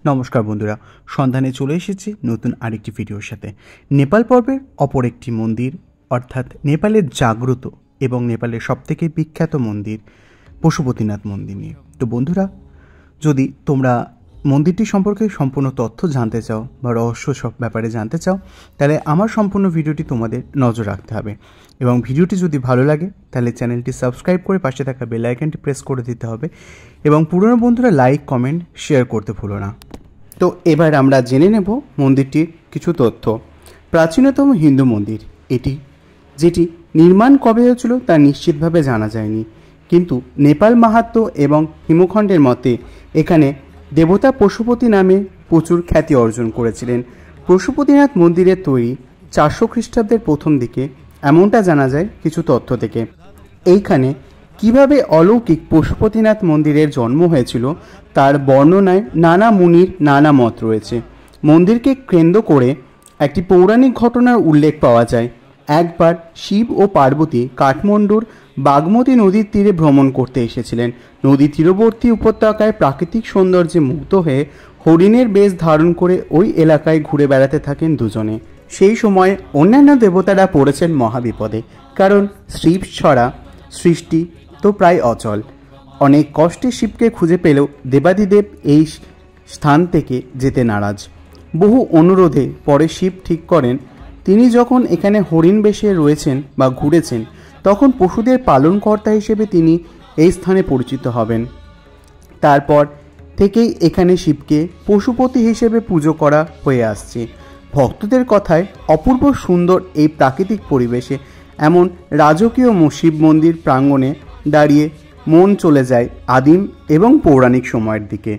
নমস্কার বন্ধুরা, সন্ধানে চলে এসেছি নতুন আরেকটি ভিডিওর সাথে। নেপাল পর্বের অপর একটি মন্দির, অর্থাৎ নেপালের জাগ্রত এবং নেপালের সবথেকে বিখ্যাত মন্দির পশুপতিনাথ মন্দির নিয়ে। তো বন্ধুরা, যদি তোমরা মন্দিরটি সম্পর্কে সম্পূর্ণ তথ্য জানতে চাও বা রহস্য সব ব্যাপারে জানতে চাও, তাহলে আমার সম্পূর্ণ ভিডিওটি তোমাদের নজর রাখতে হবে। এবং ভিডিওটি যদি ভালো লাগে তাহলে চ্যানেলটি সাবস্ক্রাইব করে পাশে থাকা বেল আইকনটি প্রেস করে দিতে হবে এবং পুরনো বন্ধুরা লাইক, কমেন্ট, শেয়ার করতে ভুলো না। তো এবার আমরা জেনে নেব মন্দিরটির কিছু তথ্য। প্রাচীনতম হিন্দু মন্দির এটি, যেটি নির্মাণ কবে হয়েছিল তা নিশ্চিতভাবে জানা যায়নি, কিন্তু নেপাল মাহাত্ম্য এবং হিমখণ্ডের মতে এখানে দেবতা পশুপতি নামে প্রচুর খ্যাতি অর্জন করেছিলেন। পশুপতিনাথ মন্দিরের তৈরি 400 খ্রিস্টাব্দের প্রথম দিকে, এমনটা জানা যায় কিছু তথ্য থেকে। এইখানে কিভাবে অলৌকিক পশুপতিনাথ মন্দিরের জন্ম হয়েছিল তার বর্ণনায় নানা মুনির নানা মত রয়েছে। মন্দিরকে কেন্দ্র করে একটি পৌরাণিক ঘটনার উল্লেখ পাওয়া যায়। একবার শিব ও পার্বতী কাঠমান্ডুর বাগমতী নদীর তীরে ভ্রমণ করতে এসেছিলেন। নদী তীরবর্তী উপত্যকায় প্রাকৃতিক সৌন্দর্যে মুগ্ধ হয়ে হরিণের বেশ ধারণ করে ওই এলাকায় ঘুরে বেড়াতে থাকেন দুজনে। সেই সময় অন্যান্য দেবতারা পড়েছেন মহাবিপদে, কারণ শিব ছড়া সৃষ্টি তো প্রায় অচল। অনেক কষ্টে শিবকে খুঁজে পেলেও দেবাদিদেব এই স্থান থেকে যেতে নারাজ। বহু অনুরোধে পরে শিব ঠিক করেন তিনি যখন এখানে হরিণ বেশে রয়েছেন বা ঘুরেছেন, তখন পশুদের পালনকর্তা হিসেবে তিনি এই স্থানে পরিচিত হবেন। তারপর থেকেই এখানে শিবকে পশুপতি হিসেবে পুজো করা হয়ে আসছে। ভক্তদের কথায় অপূর্ব সুন্দর এই প্রাকৃতিক পরিবেশে এমন রাজকীয় শিব মন্দির প্রাঙ্গণে দাঁড়িয়ে মন চলে যায় আদিম এবং পৌরাণিক সময়ের দিকে।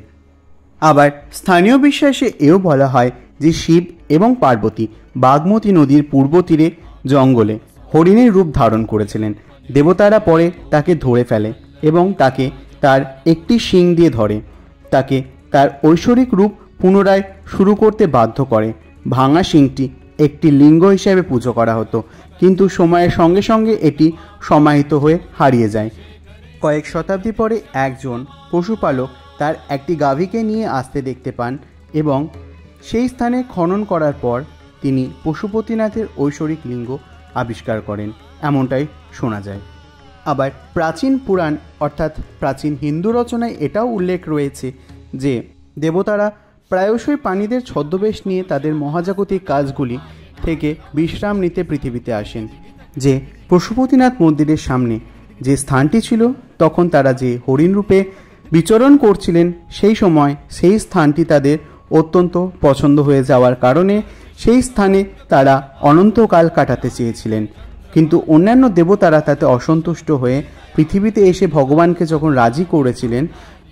আবার স্থানীয় বিশ্বাসে এও বলা হয় যে শিব এবং পার্বতী বাগমতী নদীর পূর্ব তীরে জঙ্গলে হরিণের রূপ ধারণ করেছিলেন। দেবতারা পরে তাকে ধরে ফেলে এবং তাকে তার একটি শিং দিয়ে ধরে, তাকে তার ঐশ্বরিক রূপ পুনরায় শুরু করতে বাধ্য করে। ভাঙা শিংটি একটি লিঙ্গ হিসেবে পুজো করা হতো, কিন্তু সময়ের সঙ্গে সঙ্গে এটি সমাহিত হয়ে হারিয়ে যায়। কয়েক শতাব্দী পরে একজন পশুপালক তার একটি গাভীকে নিয়ে আসতে দেখতে পান এবং সেই স্থানে খনন করার পর তিনি পশুপতিনাথের ঐশ্বরিক লিঙ্গ আবিষ্কার করেন, এমনটাই শোনা যায়। আবার প্রাচীন পুরাণ অর্থাৎ প্রাচীন হিন্দু রচনায় এটাও উল্লেখ রয়েছে যে দেবতারা প্রায়শই প্রাণীদের ছদ্মবেশ নিয়ে তাদের মহাজাগতিক কাজগুলি থেকে বিশ্রাম নিতে পৃথিবীতে আসেন। যে পশুপতিনাথ মন্দিরের সামনে যে স্থানটি ছিল, তখন তারা যে হরিণ রূপে বিচরণ করছিলেন, সেই সময় সেই স্থানটি তাদের অত্যন্ত পছন্দ হয়ে যাওয়ার কারণে সেই স্থানে তারা অনন্তকাল কাটাতে চেয়েছিলেন। কিন্তু অন্যান্য দেবতারা তাতে অসন্তুষ্ট হয়ে পৃথিবীতে এসে ভগবানকে যখন রাজি করেছিলেন,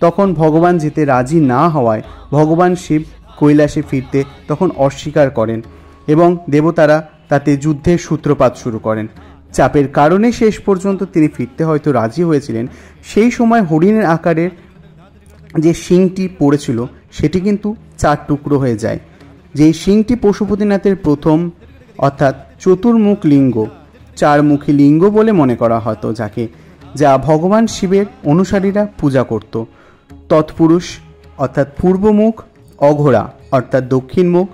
তখন ভগবান যেতে রাজি না হওয়ায় ভগবান শিব কৈলাসে ফিরতে তখন অস্বীকার করেন এবং দেবতারা তাতে যুদ্ধের সূত্রপাত শুরু করেন। চাপের কারণে শেষ পর্যন্ত তিনি ফিরতে হয়তো রাজি হয়েছিলেন। সেই সময় হরিণের আকারের যে শিংটি পড়েছিল সেটি কিন্তু 4 টুকরো হয়ে যায়। যেই শিংটি পশুপতিনাথের প্রথম অর্থাৎ চতুর্মুখ লিঙ্গ, 4মুখী লিঙ্গ বলে মনে করা হতো যাকে, যা ভগবান শিবের অনুসারীরা পূজা করত। তৎপুরুষ অর্থাৎ পূর্বমুখ, অঘোরা অর্থাৎ দক্ষিণ মুখ,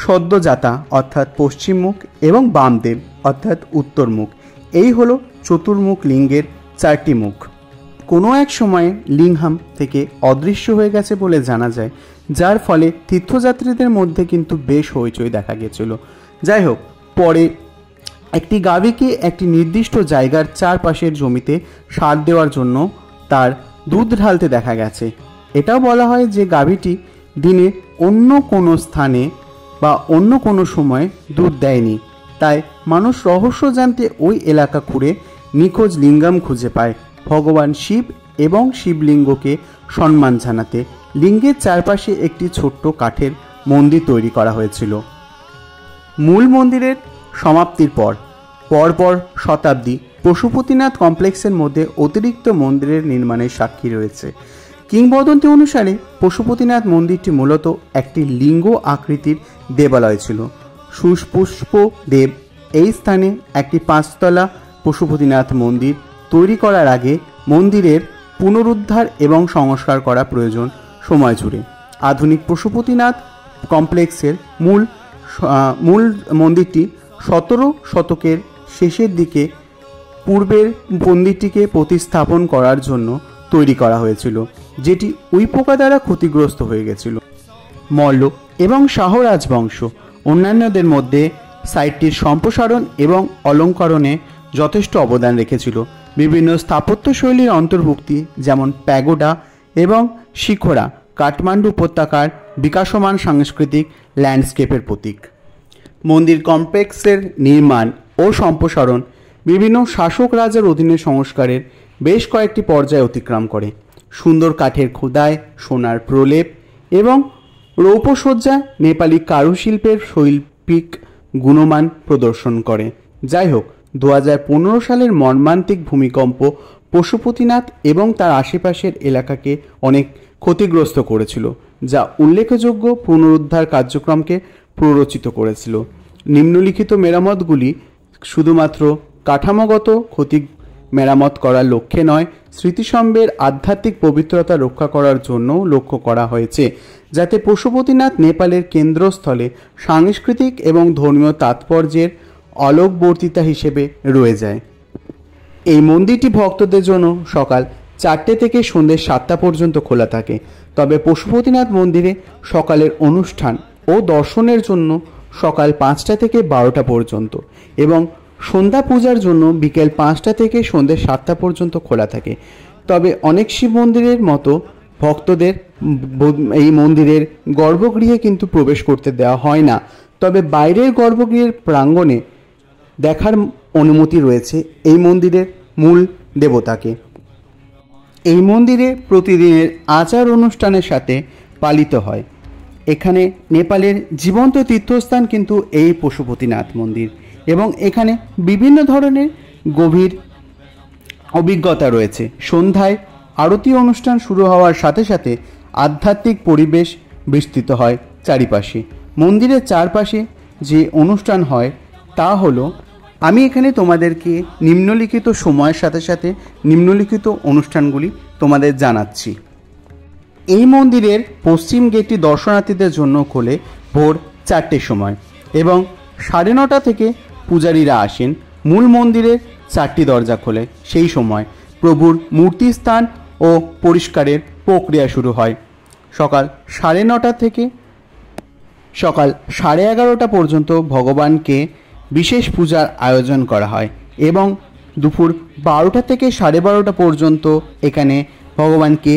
সদ্যজাতা অর্থাৎ পশ্চিম মুখ এবং বামদেব অর্থাৎ উত্তর মুখ। এই হলো চতুর্মুখ লিঙ্গের 4টি মুখ। কোনো এক সময়ে লিঙ্গাম থেকে অদৃশ্য হয়ে গেছে বলে জানা যায়, যার ফলে তীর্থযাত্রীদের মধ্যে কিন্তু বেশ হইচই দেখা গেছিল। যাই হোক, পরে একটি গাভীকে একটি নির্দিষ্ট জায়গার চারপাশের জমিতে সার দেওয়ার জন্য তার দুধ ঢালতে দেখা গেছে। এটাও বলা হয় যে গাভীটি দিনে অন্য কোনো স্থানে বা অন্য কোনো সময় দুধ দেয়নি, তাই মানুষ রহস্য জানতে ওই এলাকা ঘুরে নিখোঁজ লিঙ্গাম খুঁজে পায়। ভগবান শিব এবং শিবলিঙ্গকে সম্মান জানাতে লিঙ্গের চারপাশে একটি ছোট্ট কাঠের মন্দির তৈরি করা হয়েছিল। মূল মন্দিরের সমাপ্তির পরপর শতাব্দী পশুপতিনাথ কমপ্লেক্সের মধ্যে অতিরিক্ত মন্দিরের নির্মাণের সাক্ষী রয়েছে। কিংবদন্তি অনুসারে পশুপতিনাথ মন্দিরটি মূলত একটি লিঙ্গ আকৃতির দেবালয় ছিল। সুপুষ্প দেব এই স্থানে একটি 5তলা পশুপতিনাথ মন্দির তৈরি করার আগে মন্দিরের পুনরুদ্ধার এবং সংস্কার করা প্রয়োজন সময় জুড়ে। আধুনিক পশুপতিনাথ কমপ্লেক্সের মূল মন্দিরটি 17 শতকের শেষের দিকে পূর্বের মন্দিরটিকে প্রতিস্থাপন করার জন্য তৈরি করা হয়েছিল, যেটি উইপোকা দ্বারা ক্ষতিগ্রস্ত হয়ে গেছিল। মল্ল এবং শাহ রাজবংশ অন্যান্যদের মধ্যে সাইটটির সম্প্রসারণ এবং অলঙ্করণে যথেষ্ট অবদান রেখেছিল। বিভিন্ন স্থাপত্যশৈলীর অন্তর্ভুক্তি যেমন প্যাগোডা এবং শিখরা কাঠমান্ডু উপত্যকার বিকাশমান সাংস্কৃতিক ল্যান্ডস্কেপের প্রতীক। মন্দির কমপ্লেক্সের নির্মাণ ও সম্প্রসারণ বিভিন্ন শাসক রাজার অধীনে সংস্কারের বেশ কয়েকটি পর্যায় অতিক্রম করে। সুন্দর কাঠের খোদাই, সোনার প্রলেপ এবং রৌপ্যসজ্জা নেপালি কারুশিল্পের শৈল্পিক গুণমান প্রদর্শন করে। যাই হোক, 2015 সালের মর্মান্তিক ভূমিকম্প পশুপতিনাথ এবং তার আশেপাশের এলাকাকে অনেক ক্ষতিগ্রস্ত করেছিল, যা উল্লেখযোগ্য পুনরুদ্ধার কার্যক্রমকে প্ররোচিত করেছিল। নিম্নলিখিত মেরামতগুলি শুধুমাত্র কাঠামোগত ক্ষতি মেরামত করার লক্ষ্যে নয়, স্মৃতিস্তম্ভের আধ্যাত্মিক পবিত্রতা রক্ষা করার জন্য লক্ষ্য করা হয়েছে, যাতে পশুপতিনাথ নেপালের কেন্দ্রস্থলে সাংস্কৃতিক এবং ধর্মীয় তাৎপর্যের আলোকবর্তিতা হিসেবে রয়ে যায়। এই মন্দিরটি ভক্তদের জন্য সকাল 4টে থেকে সন্ধ্যে 7টা পর্যন্ত খোলা থাকে, তবে পশুপতিনাথ মন্দিরে সকালের অনুষ্ঠান ও দর্শনের জন্য সকাল 5টা থেকে 12টা পর্যন্ত এবং সন্ধ্যা পূজার জন্য বিকেল 5টা থেকে সন্ধ্যে 7টা পর্যন্ত খোলা থাকে। তবে অনেক শিব মন্দিরের মতো ভক্তদের এই মন্দিরের গর্ভগৃহে কিন্তু প্রবেশ করতে দেওয়া হয় না, তবে বাইরের গর্ভগৃহের প্রাঙ্গণে দেখার অনুমতি রয়েছে এই মন্দিরের মূল দেবতাকে। এই মন্দিরে প্রতিদিনের আচার অনুষ্ঠানের সাথে পালিত হয়। এখানে নেপালের জীবন্ত তীর্থস্থান কিন্তু এই পশুপতিনাথ মন্দির, এবং এখানে বিভিন্ন ধরনের গভীর অভিজ্ঞতা রয়েছে। সন্ধ্যায় আরতি অনুষ্ঠান শুরু হওয়ার সাথে সাথে আধ্যাত্মিক পরিবেশ বিস্তৃত হয় চারিপাশে। মন্দিরের চারপাশে যে অনুষ্ঠান হয় তা হলো, আমি এখানে তোমাদেরকে নিম্নলিখিত সময়ের সাথে সাথে নিম্নলিখিত অনুষ্ঠানগুলি তোমাদের জানাচ্ছি। এই মন্দিরের পশ্চিম গেটটি দর্শনার্থীদের জন্য খোলে ভোর 4টের সময় এবং 9:30 থেকে পূজারীরা আসেন। মূল মন্দিরের 4টি দরজা খোলে। সেই সময় প্রভুর মূর্তি স্থান ও পরিষ্কারের প্রক্রিয়া শুরু হয়। সকাল 9:30 থেকে সকাল 11:30 পর্যন্ত ভগবানকে বিশেষ পূজার আয়োজন করা হয় এবং দুপুর 12টা থেকে 12:30 পর্যন্ত এখানে ভগবানকে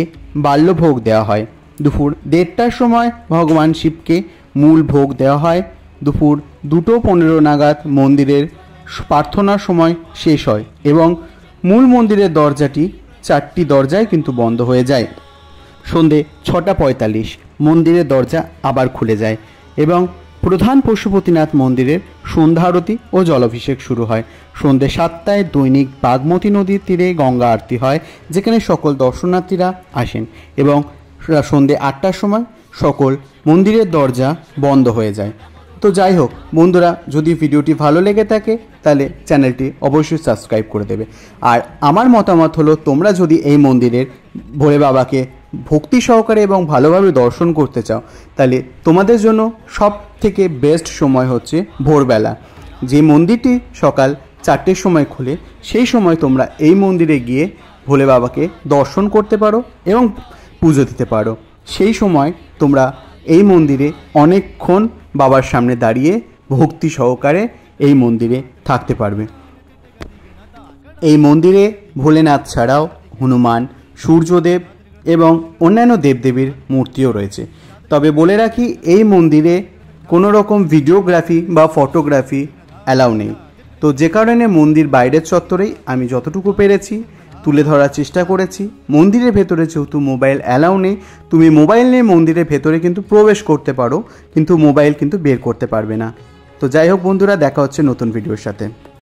বাল্যভোগ দেওয়া হয়। দুপুর 1:30টার সময় ভগবান শিবকে মূল ভোগ দেওয়া হয়। দুপুর 2:15 নাগাদ মন্দিরের প্রার্থনার সময় শেষ হয় এবং মূল মন্দিরের দরজাটি 4টি দরজায় কিন্তু বন্ধ হয়ে যায়। সন্ধে 6:45 মন্দিরের দরজা আবার খুলে যায় এবং প্রধান পশুপতিনাথ মন্দিরের সন্ধ্যা আরতি ও জলাভিষেক শুরু হয়। সন্ধ্যে 7টায় দৈনিক বাগমতী নদীর তীরে গঙ্গা আরতি হয়, যেখানে সকল দর্শনার্থীরা আসেন এবং সন্ধ্যে 8টার সময় সকল মন্দিরের দরজা বন্ধ হয়ে যায়। তো যাই হোক বন্ধুরা, যদি ভিডিওটি ভালো লেগে থাকে তাহলে চ্যানেলটি অবশ্যই সাবস্ক্রাইব করে দেবে। আর আমার মতামত হলো, তোমরা যদি এই মন্দিরের ভোলে বাবাকে ভক্তি সহকারে এবং ভালোভাবে দর্শন করতে চাও, তাহলে তোমাদের জন্য সব থেকে বেস্ট সময় হচ্ছে ভোরবেলা। যে মন্দিরটি সকাল 4টের সময় খোলে, সেই সময় তোমরা এই মন্দিরে গিয়ে ভোলে বাবাকে দর্শন করতে পারো এবং পুজো দিতে পারো। সেই সময় তোমরা এই মন্দিরে অনেকক্ষণ বাবার সামনে দাঁড়িয়ে ভক্তি সহকারে এই মন্দিরে থাকতে পারবে। এই মন্দিরে ভোলেনাথ ছাড়াও হনুমান, সূর্যদেব এবং অন্যান্য দেবদেবীর মূর্তিও রয়েছে। তবে বলে রাখি, এই মন্দিরে কোনো রকম ভিডিওগ্রাফি বা ফটোগ্রাফি অ্যালাউ নেই। তো যে কারণে মন্দির বাইরের চত্বরেই আমি যতটুকু পেরেছি তুলে ধরার চেষ্টা করেছি। মন্দিরের ভেতরে যেহেতু মোবাইল অ্যালাউ নেই, তুমি মোবাইল নিয়ে মন্দিরের ভেতরে কিন্তু প্রবেশ করতে পারো, কিন্তু মোবাইল কিন্তু বের করতে পারবে না। তো যাই হোক বন্ধুরা, দেখা হচ্ছে নতুন ভিডিওর সাথে।